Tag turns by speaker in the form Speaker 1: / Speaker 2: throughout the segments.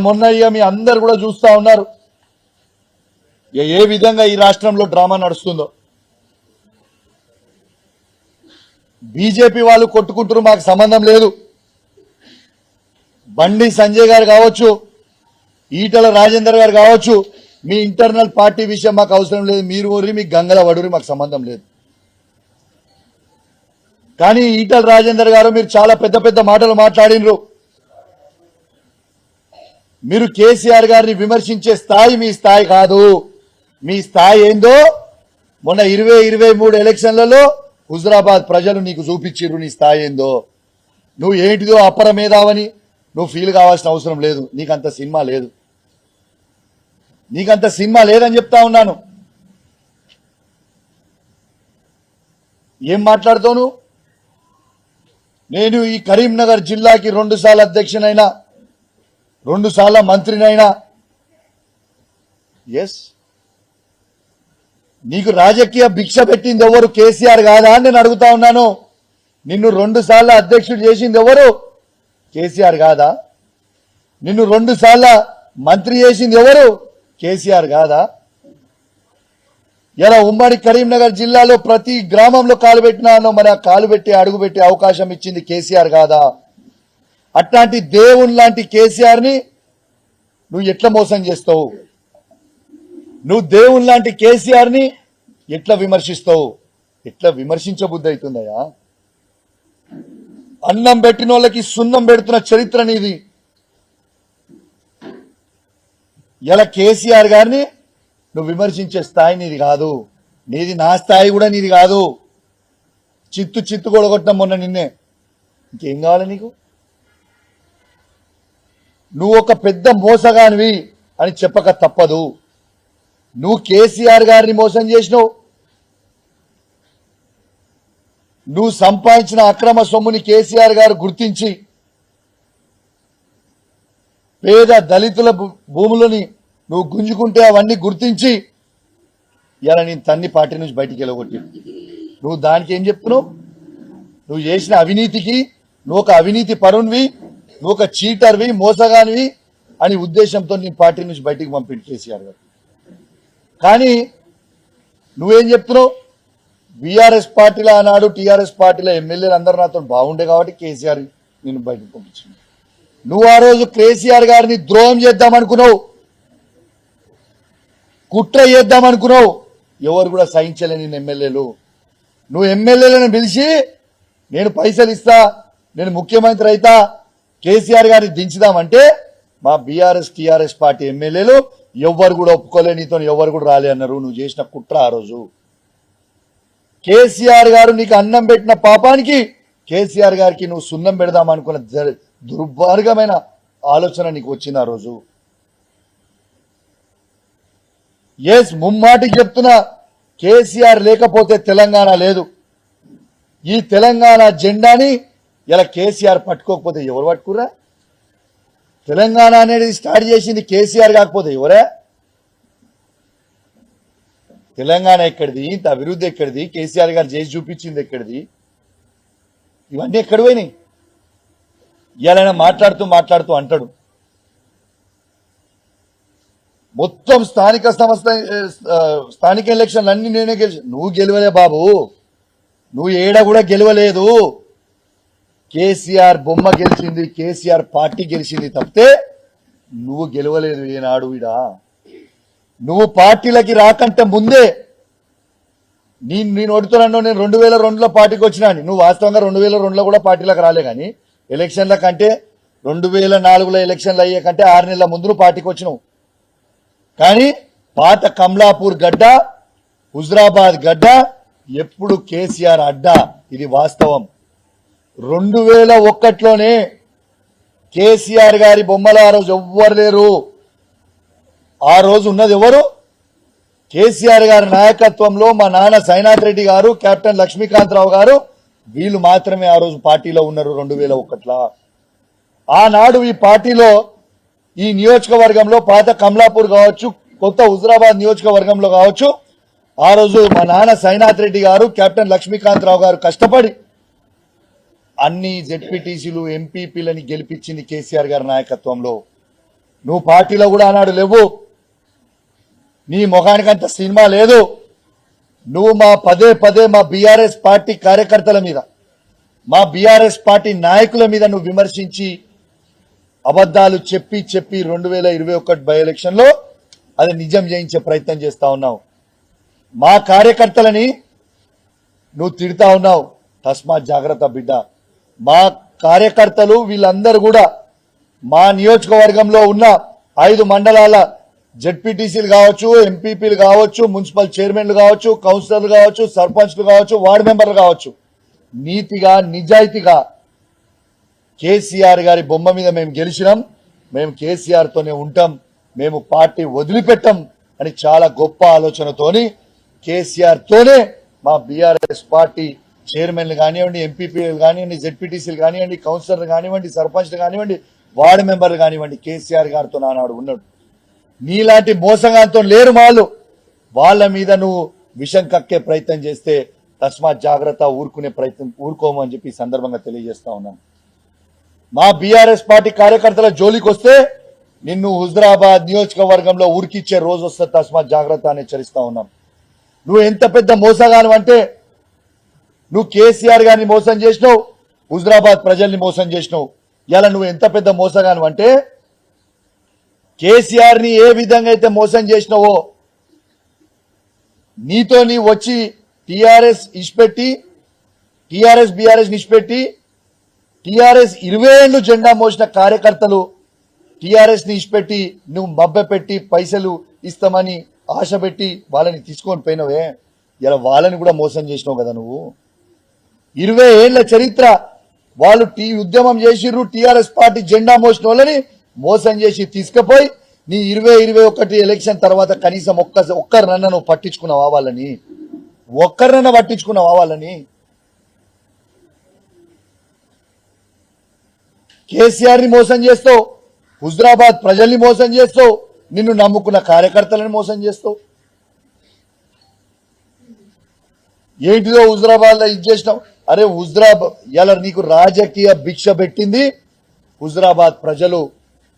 Speaker 1: మొన్న మీ అందరు కూడా చూస్తా ఉన్నారు ఏ విధంగా ఈ రాష్ట్రంలో డ్రామా నడుస్తుందో. బీజేపీ వాళ్ళు కొట్టుకుంటారు, మాకు సంబంధం లేదు. బండి సంజయ్ గారు కావచ్చు, ఈటల రాజేందర్ గారు కావచ్చు, మీ ఇంటర్నల్ పార్టీ విషయం మాకు అవసరం లేదు. మీరు ఊరి మీ గంగల వడూరి మాకు సంబంధం లేదు. కానీ ఈటల రాజేందర్ గారు మీరు చాలా పెద్ద పెద్ద మాటలు మాట్లాడినరు. మీరు కేసీఆర్ గారిని విమర్శించే స్థాయి మీ స్థాయి కాదు. మీ స్థాయి ఏందో మొన్న 2023 ఎలక్షన్లలో హుజరాబాద్ ప్రజలు నీకు చూపించిర్రు. నీ స్థాయి ఏందో, నువ్వు ఏంటిదో అపర మేధావని నువ్వు ఫీల్ కావాల్సిన అవసరం లేదు. నీకంత సినిమా లేదు, నీకంత సినిమా లేదని చెప్తా ఉన్నాను. ఏం మాట్లాడుతావు? నేను ఈ కరీంనగర్ జిల్లాకి 2 సార్లు అధ్యక్షునైనా, 2 సార్ల మంత్రినైనా. ఎస్, నీకు రాజకీయ భిక్ష పెట్టింది ఎవరు? కేసీఆర్ కాదా అని నేను అడుగుతా ఉన్నాను. నిన్ను 2 సార్ల అధ్యక్షుడు చేసింది ఎవరు? కేసీఆర్ కాదా? నిన్ను 2 సార్ల మంత్రి చేసింది ఎవరు? కేసీఆర్ కాదా? ఇలా ఉమ్మడి కరీంనగర్ జిల్లాలో ప్రతి గ్రామంలో కాలు పెట్టినానో మరి ఆ కాలు పెట్టి అడుగు పెట్టి అవకాశం ఇచ్చింది కేసీఆర్ కాదా? అట్లాంటి దేవుని లాంటి కేసీఆర్ ని నువ్వు ఎట్లా మోసం చేస్తావు? నువ్వు దేవుని లాంటి కేసీఆర్ ని ఎట్లా విమర్శిస్తావు? ఎట్లా విమర్శించబుద్ధి అవుతుందయా? అన్నం పెట్టిన వాళ్ళకి సున్నం పెడుతున్న చరిత్ర నీది. ఇలా కేసీఆర్ గారిని నువ్వు విమర్శించే స్థాయి నీది కాదు. నీది నా స్థాయి కూడా నీది కాదు. చిత్తు కొడగొట్టడం మొన్న నిన్నే. ఇంకేం కావాలి నీకు? నువ్వు ఒక పెద్ద మోసగానివి అని చెప్పక తప్పదు. నువ్వు కేసీఆర్ గారిని మోసం చేసినావు. నువ్వు సంపాదించిన అక్రమ సొమ్ముని కేసీఆర్ గారు గుర్తించి పేద దళితుల భూములని నువ్వు గుంజుకుంటే అవన్నీ గుర్తించి ఇలా నేను తన్ని పార్టీ నుంచి బయటికి వెళ్ళగొట్టి నువ్వు దానికి ఏం చెప్తున్నావు? నువ్వు చేసిన అవినీతికి నువ్వు ఒక అవినీతి పరునివి, నువ్వు ఒక చీటర్వి, మోసగానివి అని ఉద్దేశంతో నేను పార్టీ నుంచి బయటికి పంపింది కేసీఆర్ గారు. కానీ నువ్వేం చెప్తున్నావు? బీఆర్ఎస్ పార్టీలో ఆనాడు టీఆర్ఎస్ పార్టీలో ఎమ్మెల్యేలు అందరూ నాతో బాగుండే కాబట్టి కేసీఆర్ నిన్ను బయటకు పంపించింది. నువ్వు ఆ రోజు కేసీఆర్ గారిని ద్రోహం చేద్దామనుకున్నావు, కుట్ర చేద్దామనుకున్నావు. ఎవరు కూడా సహించలేని ఎమ్మెల్యేలు. నువ్వు ఎమ్మెల్యేలను పిలిచి నేను పైసలు ఇస్తా, నేను ముఖ్యమంత్రి అయితా, కేసీఆర్ గారిని దించుదామంటే మా బీఆర్ఎస్ టీఆర్ఎస్ పార్టీ ఎమ్మెల్యేలు ఎవ్వరు కూడా ఒప్పుకోలే, నీతో ఎవరు కూడా రాలే అన్నారు. నువ్వు చేసిన కుట్ర ఆ రోజు. కేసీఆర్ గారు నీకు అన్నం పెట్టిన పాపానికి కేసీఆర్ గారికి నువ్వు సున్నం పెడదామనుకున్న దుర్మార్గమైన ఆలోచన నీకు వచ్చింది ఆ రోజు. ఎస్, ముమ్మాటికి చెప్తున్నా, కేసీఆర్ లేకపోతే తెలంగాణ లేదు. ఈ తెలంగాణ జెండాని ఇలా కేసీఆర్ పట్టుకోకపోతే ఎవరు పట్టుకురా? తెలంగాణ అనేది స్టార్ట్ చేసింది కేసీఆర్ కాకపోతే ఎవరే? తెలంగాణ ఎక్కడిది? ఇంత అభివృద్ధి ఎక్కడిది? కేసీఆర్ గారు చేసి చూపించింది ఎక్కడిది? ఇవన్నీ ఎక్కడ పోయినాయి? ఇలా మాట్లాడుతూ అంటాడు మొత్తం స్థానిక ఎలక్షన్లు అన్ని నేనే గెలిచి. నువ్వు గెలవలే బాబు, నువ్వు ఏడ కూడా గెలవలేదు. కేసీఆర్ బొమ్మ గెలిచింది, కేసీఆర్ పార్టీ గెలిచింది తప్పితే నువ్వు గెలవలేదు ఏనాడు. ఈడా నువ్వు పార్టీలకి రాకంటే ముందే నేను ఒడుతున్నాను. నేను 2002లో పార్టీకి వచ్చినా. నువ్వు వాస్తవంగా 2002లో కూడా పార్టీలకు రాలే. కానీ ఎలక్షన్ల కంటే 2004లో ఎలక్షన్లు అయ్యే కంటే 6 నెలల ముందు పార్టీకి వచ్చినావు. కానీ పాత కమలాపూర్ గడ్డ, హుజరాబాద్ గడ్డ ఎప్పుడు కేసీఆర్ అడ్డా. ఇది వాస్తవం. 2001లోనే కేసీఆర్ గారి బొమ్మలు ఆ రోజు ఎవ్వరు లేరు. ఆ రోజు ఉన్నది ఎవరు? కేసీఆర్ గారి నాయకత్వంలో మా నాన్న సైనాథ్ రెడ్డి గారు, కెప్టెన్ లక్ష్మీకాంతరావు గారు, వీళ్ళు మాత్రమే ఆ రోజు పార్టీలో ఉన్నారు 2001లో. ఆనాడు ఈ పార్టీలో ఈ నియోజకవర్గంలో పాత కమలాపూర్ కావచ్చు, కొత్త హుజరాబాద్ నియోజకవర్గంలో కావచ్చు, ఆ రోజు మా నాన్న సైనాథ్ రెడ్డి గారు, కెప్టెన్ లక్ష్మీకాంతరావు గారు కష్టపడి అన్ని జెడ్పీటీసీలు ఎంపీపీలని గెలిపించింది కేసీఆర్ గారి నాయకత్వంలో. నువ్వు పార్టీలో కూడా ఆనాడు లేవు, నీ ముఖానికి అంత సినిమా లేదు. నువ్వు మా పదే పదే మా బీఆర్ఎస్ పార్టీ కార్యకర్తల మీద, మా బీఆర్ఎస్ పార్టీ నాయకుల మీద నువ్వు విమర్శించి అబద్ధాలు చెప్పి 2021 బై ఎలక్షన్ లో అది నిజం చేయించే ప్రయత్నం చేస్తా ఉన్నావు. మా కార్యకర్తలని నువ్వు తిడతా ఉన్నావు. తస్మాత్ జాగ్రత్త బిడ్డ. మా కార్యకర్తలు వీళ్ళందరూ కూడా మా నియోజకవర్గంలో ఉన్న 5 మండలాల జెడ్పీటీసీలు కావచ్చు, ఎంపీపీలు కావచ్చు, మున్సిపల్ చైర్మన్లు కావచ్చు, కౌన్సిలర్లు కావచ్చు, సర్పంచ్లు కావచ్చు, వార్డు మెంబర్లు కావచ్చు, నీతిగా నిజాయితీగా కేసీఆర్ గారి బొమ్మ మీద మేము గెలిచినాం, మేము కేసీఆర్ తోనే ఉంటాం, మేము పార్టీ వదిలిపెట్టం అని చాలా గొప్ప ఆలోచనతోని కేసీఆర్ తోనే మా బీఆర్ఎస్ పార్టీ చైర్మన్లు కానివ్వండి, ఎంపీపీలు కానివ్వండి, జెడ్పీటీసీలు కానివ్వండి, కౌన్సిలర్లు కానివ్వండి, సర్పంచ్లు కానివ్వండి, వార్డు మెంబర్లు కానివ్వండి, కేసీఆర్ గారితో నానాడు ఉన్నాడు. నీలాంటి మోసగాంతో లేరు వాళ్ళ మీద నువ్వు విషం కక్కే ప్రయత్నం చేస్తే తస్మాత్ జాగ్రత్త, ఊరుకునే ప్రయత్నం ఊరుకోమని చెప్పి ఈ సందర్భంగా తెలియజేస్తా ఉన్నాను. మా బీఆర్ఎస్ పార్టీ కార్యకర్తల జోలికి వస్తే నిన్ను హుజరాబాద్ నియోజకవర్గంలో ఊరికిచ్చే రోజు వస్తే తస్మాత్ జాగ్రత్త అని హెచ్చరిస్తా ఉన్నాం. నువ్వు ఎంత పెద్ద మోసగాను అంటే, నువ్వు కేసీఆర్ గారిని మోసం చేసినావు, హుజరాబాద్ ప్రజల్ని మోసం చేసినావు. ఇలా నువ్వు ఎంత పెద్ద మోసగాను అంటే, కేసీఆర్ ని ఏ విధంగా అయితే మోసం చేసినావో నీతో నీ వచ్చి టీఆర్ఎస్ ఇష్పెట్టి, టీఆర్ఎస్ బీఆర్ఎస్ నిష్పెట్టి, టీఆర్ఎస్ 20 ఏళ్లు జెండా మోసిన కార్యకర్తలు టీఆర్ఎస్ ని ఇష్పెట్టి నువ్వు మబ్బెపెట్టి పైసలు ఇస్తామని ఆశ పెట్టి వాళ్ళని తీసుకొని పోయినవే, ఇలా వాళ్ళని కూడా మోసం చేసినావు కదా నువ్వు. 20 ఏళ్ల చరిత్ర వాళ్ళు ఉద్యమం చేసిర్రు, టీఆర్ఎస్ పార్టీ జెండా మోసిన వాళ్ళని మోసం చేసి తీసుకుపోయి నీ 2021 ఎలక్షన్ తర్వాత కనీసం ఒక్కరినన్నా నువ్వు పట్టించుకున్నావా వాళ్ళని? ఒక్కరినన్నా పట్టించుకున్నావా వాళ్ళని? కేసీఆర్ ని మోసం చేస్తావు, హుజరాబాద్ ప్రజల్ని మోసం చేస్తావు, నిన్ను నమ్ముకున్న కార్యకర్తలను మోసం చేస్తావు. ఏంటిదో హుజరాబాద్ లో ఇది చేసినావు. అరే హుజరాబాద్ ఇలా నీకు రాజకీయ భిక్ష పెట్టింది హుజరాబాద్ ప్రజలు.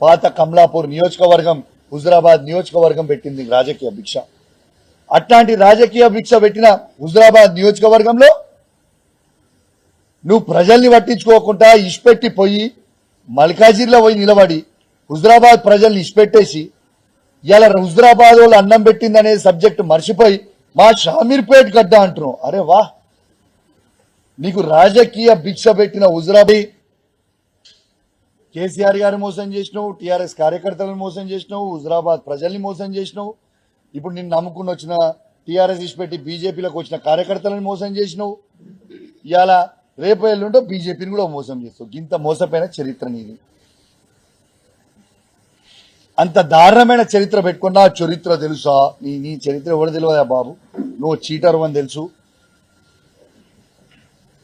Speaker 1: పాత కమలాపూర్ నియోజకవర్గం, హుజరాబాద్ నియోజకవర్గం పెట్టింది రాజకీయ భిక్ష. అట్లాంటి రాజకీయ భిక్ష పెట్టిన హుజరాబాద్ నియోజకవర్గంలో నువ్వు ప్రజల్ని పట్టించుకోకుండా ఇష్పెట్టి పోయి మల్కాజిర్లో పోయి నిలబడి హుజరాబాద్ ప్రజల్ని ఇష్పెట్టేసి ఇలా హుజరాబాద్ వాళ్ళు అన్నం పెట్టింది అనే సబ్జెక్ట్ మర్చిపోయి మా షామీర్పేట్ గడ్డ అంటున్నావు. అరే వా, నీకు రాజకీయ భిక్ష పెట్టిన హుజరాబాద్ కేసీఆర్ గారిని మోసం చేసినావు, టీఆర్ఎస్ కార్యకర్తలను మోసం చేసినావు, హుజరాబాద్ ప్రజల్ని మోసం చేసినావు. ఇప్పుడు నిన్ను నమ్ముకుని వచ్చిన టీఆర్ఎస్ ఇష్పెట్టి బీజేపీలోకి వచ్చిన కార్యకర్తలను మోసం చేసినావు. ఇలా రేపు ఎల్లుంటో బీజేపీని కూడా మోసం చేస్తావు. ఇంత మోసపోయిన చరిత్ర నీది. అంత దారుణమైన చరిత్ర పెట్టుకున్నా చరిత్ర తెలుసా? నీ చరిత్ర ఎవరు తెలియదా బాబు? నువ్వు చీటర్ అని తెలుసు,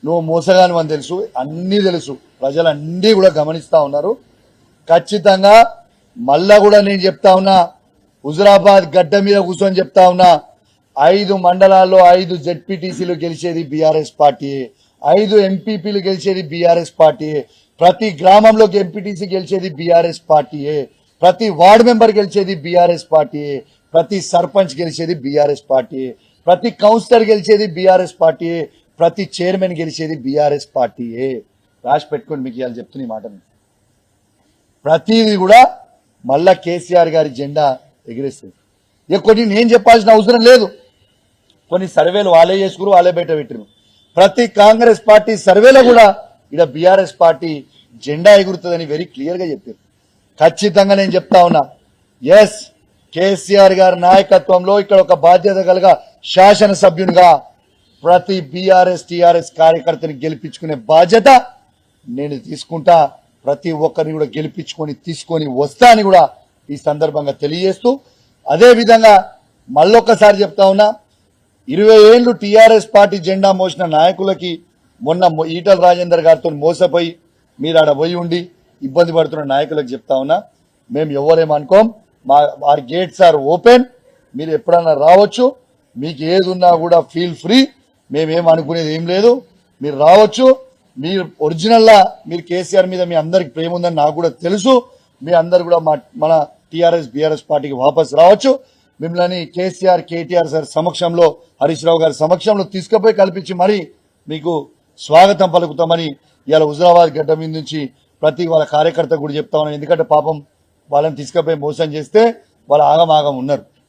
Speaker 1: నువ్వు మోసగాని అని తెలుసు, అన్నీ తెలుసు. ప్రజలు అన్నీ కూడా గమనిస్తా ఉన్నారు. ఖచ్చితంగా మళ్ళా కూడా నేను చెప్తా ఉన్నా, హుజరాబాద్ గడ్డ మీద కూర్చొని చెప్తా ఉన్నా, 5 మండలాల్లో 5 జెడ్పీటీసీలు గెలిచేది బీఆర్ఎస్ పార్టీయే, 5 ఎంపీపీలు గెలిచేది బీఆర్ఎస్ పార్టీయే, ప్రతి గ్రామంలో ఎంపీటీసీ గెలిచేది బీఆర్ఎస్ పార్టీయే, ప్రతి వార్డు మెంబర్ గెలిచేది బీఆర్ఎస్ పార్టీయే, ప్రతి సర్పంచ్ గెలిచేది బీఆర్ఎస్ పార్టీయే, ప్రతి కౌన్సిలర్ గెలిచేది బీఆర్ఎస్ పార్టీయే, ప్రతి చైర్మన్ గెలిచేది బీఆర్ఎస్ పార్టీయే. రాసి పెట్టుకోండి, మీకు ఇవాళ చెప్తున్న ఈ మాటని. ప్రతిదీ కూడా మళ్ళా కేసీఆర్ గారి జెండా ఎగిరేస్తుంది. ఇక కొన్ని నేను చెప్పాల్సిన అవసరం లేదు, కొన్ని సర్వేలు వాళ్ళే చేసుకురు, వాళ్ళే బయట పెట్టిరు. ప్రతి కాంగ్రెస్ పార్టీ సర్వేలో కూడా ఇక్కడ బీఆర్ఎస్ పార్టీ జెండా ఎగురుతుందని వెరీ క్లియర్ గా చెప్పారు. ఖచ్చితంగా నేను చెప్తా ఉన్నా, ఎస్, కేసీఆర్ గారి నాయకత్వంలో ఇక్కడ ఒక బాధ్యత కలగ శాసనసభ్యునిగా ప్రతి బీఆర్ఎస్ టీఆర్ఎస్ కార్యకర్తని గెలిపించుకునే బాధ్యత నేను తీసుకుంటా. ప్రతి ఒక్కరిని కూడా గెలిపించుకొని తీసుకొని వస్తా అని కూడా ఈ సందర్భంగా తెలియజేస్తూ, అదే విధంగా మళ్ళొక్కసారి చెప్తా ఉన్నా, 20 ఏళ్లు టీఆర్ఎస్ పార్టీ జెండా మోసిన నాయకులకి మొన్న ఈటల రాజేందర్ గారితో మోసపోయి మీరు ఆడ పోయి ఉండి ఇబ్బంది పడుతున్న నాయకులకు చెప్తా ఉన్నా, మేము ఎవరేమనుకోం, our గేట్స్ ఆర్ ఓపెన్, మీరు ఎప్పుడన్నా రావచ్చు, మీకు ఏది ఉన్నా కూడా ఫీల్ ఫ్రీ, మేమేం అనుకునేది ఏం లేదు, మీరు రావచ్చు. మీరు ఒరిజినల్లా మీరు కేసీఆర్ మీద మీ అందరికి ప్రేమ ఉందని నాకు కూడా తెలుసు. మీ అందరు కూడా మన టీఆర్ఎస్ బీఆర్ఎస్ పార్టీకి వాపస్ రావచ్చు. మిమ్మల్ని కేసీఆర్ కేటీఆర్ సార్ సమక్షంలో హరీష్ రావు గారి సమక్షంలో తీసుకుపోయి కల్పించి మరి మీకు స్వాగతం పలుకుతామని ఇవాళ హుజరాబాద్ గడ్డ మీద నుంచి ప్రతి వాళ్ళ కార్యకర్త కూడా చెప్తా ఉన్నాను. ఎందుకంటే పాపం వాళ్ళని తీసుకుపోయి మోసం చేస్తే వాళ్ళ ఆగమాగం ఉన్నారు.